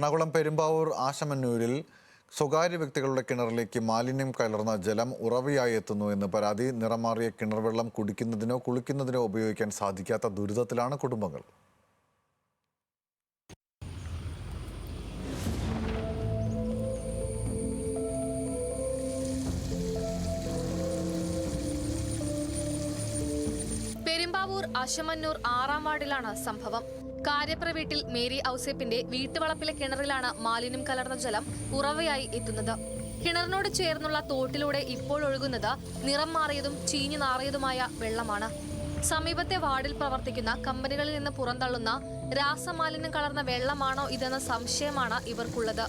എറണാകുളം പെരുമ്പാവൂർ ആശമന്നൂരിൽ സ്വകാര്യ വ്യക്തികളുടെ കിണറിലേക്ക് മാലിന്യം കലർന്ന ജലം ഉറവയായി എത്തുന്നു എന്ന് പരാതി. നിറം മാറിയ കിണർ വെള്ളം കുടിക്കുന്നതിനോ കുളിക്കുന്നതിനോ ഉപയോഗിക്കാൻ സാധിക്കാത്ത ദുരിതത്തിലാണ് കുടുംബങ്ങൾ. പെരുമ്പാവൂർ ആശമന്നൂർ 6-ാം വാർഡിലാണ് സംഭവം. കാര്യപ്ര വീട്ടിൽ മേരി ഔസേപ്പിന്റെ വീട്ടുവളപ്പിലെ കിണറിലാണ് മാലിന്യം കലർന്ന ജലം ഉറവയായി എത്തുന്നത്. കിണറിനോട് ചേർന്നുള്ള തോട്ടിലൂടെ ഇപ്പോൾ ഒഴുകുന്നത് നിറം മാറിയതും ചീഞ്ഞു നാറിയതുമായ വെള്ളമാണ്. സമീപത്തെ വാർഡിൽ പ്രവർത്തിക്കുന്ന കമ്പനികളിൽ നിന്ന് പുറന്തള്ളുന്ന രാസമാലിന്യം കലർന്ന വെള്ളമാണോ ഇതെന്ന സംശയമാണ് ഇവർക്കുള്ളത്.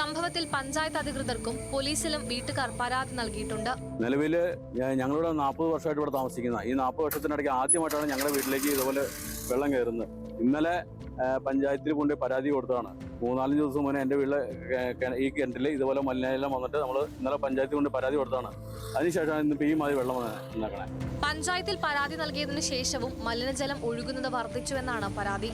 സംഭവത്തിൽ പഞ്ചായത്ത് അധികൃതർക്കും പോലീസിലും വീട്ടുകാർ പരാതി നൽകിയിട്ടുണ്ട്. നിലവിൽ ഞങ്ങളുടെ 40 വർഷമായിട്ട് ഇവിടെ താമസിക്കുന്ന ഈ 40 വർഷത്തിനിടയ്ക്ക് ആദ്യമായിട്ടാണ് ഞങ്ങളുടെ വീട്ടിലേക്ക് ഇതുപോലെ വെള്ളം കയറുന്നത്. ഇന്നലെ പഞ്ചായത്തിൽ കൊണ്ട് പരാതി കൊടുത്തതാണ്. 3-4 ദിവസം മുന്നേ എൻ്റെ വീട്ടിലെ ഈ കിണറ്റിൽ ഇതുപോലെ മലിനജലം വന്നിട്ട് നമ്മൾ ഇന്നലെ പഞ്ചായത്തിൽ കൊണ്ട് പരാതി കൊടുത്തതാണ്. അതിനുശേഷമാണ് ഇന്നിപ്പോൾ ഈ മാതിരി വെള്ളം ഉണ്ടാക്കണേ. പഞ്ചായത്തിൽ പരാതി നൽകിയതിനു ശേഷവും മലിനജലം ഒഴുകുന്നത് വർദ്ധിച്ചുവെന്നാണ് പരാതി.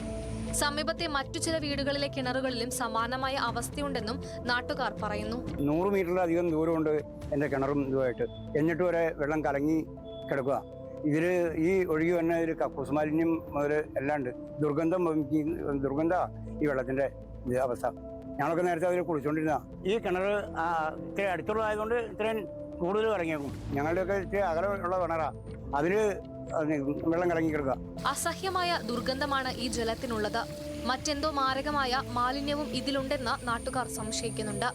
സമീപത്തെ മറ്റു ചില വീടുകളിലെ കിണറുകളിലും സമാനമായ അവസ്ഥയുണ്ടെന്നും നാട്ടുകാർ പറയുന്നു. 100 മീറ്ററിലധികം ദൂരമുണ്ട് എൻ്റെ കിണറും ഇതുമായിട്ട്. എന്നിട്ട് വരെ വെള്ളം കലങ്ങി കിടക്കുക. ഇതിൽ ഈ ഒഴുകി വന്ന ഒരു കക്കൂസ് മാലിന്യം മുതൽ എല്ലാം ഉണ്ട്. ദുർഗന്ധ ഈ വെള്ളത്തിൻ്റെ അവസ്ഥ. ഞങ്ങളൊക്കെ നേരത്തെ അതിൽ കുളിച്ചുകൊണ്ടിരുന്ന ഈ കിണർ ഇത്ര അടുത്തുള്ളതായതുകൊണ്ട് ഇത്രയും കൂടുതൽ കലങ്ങിയേക്കും. ഞങ്ങളുടെയൊക്കെ ഇത്തിരി അകലമുള്ള കിണറാണ്. അതിൽ വെള്ളം കലങ്ങി കിടക്കുക. അസഹ്യമായ ദുർഗന്ധമാണ് ഈ ജലത്തിനുള്ളത്. മറ്റെന്തോ മാരകമായ മാലിന്യവും ഇതിലുണ്ടെന്ന് നാട്ടുകാർ സംശയിക്കുന്നുണ്ട്.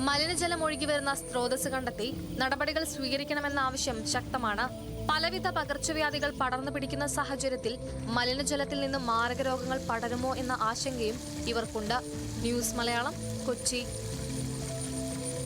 മലിനജലം ഒഴുകി വരുന്ന സ്രോതസ് കണ്ടെത്തി നടപടികൾ സ്വീകരിക്കണമെന്ന ആവശ്യം ശക്തമാണ്. പലവിധ പകർച്ചവ്യാധികൾ പടർന്നു പിടിക്കുന്ന സാഹചര്യത്തിൽ മലിനജലത്തിൽ നിന്നും മാരക രോഗങ്ങൾ പടരുമോ എന്ന ആശങ്കയും ഇവർക്കുണ്ട്. ന്യൂസ് മലയാളം, കൊച്ചി.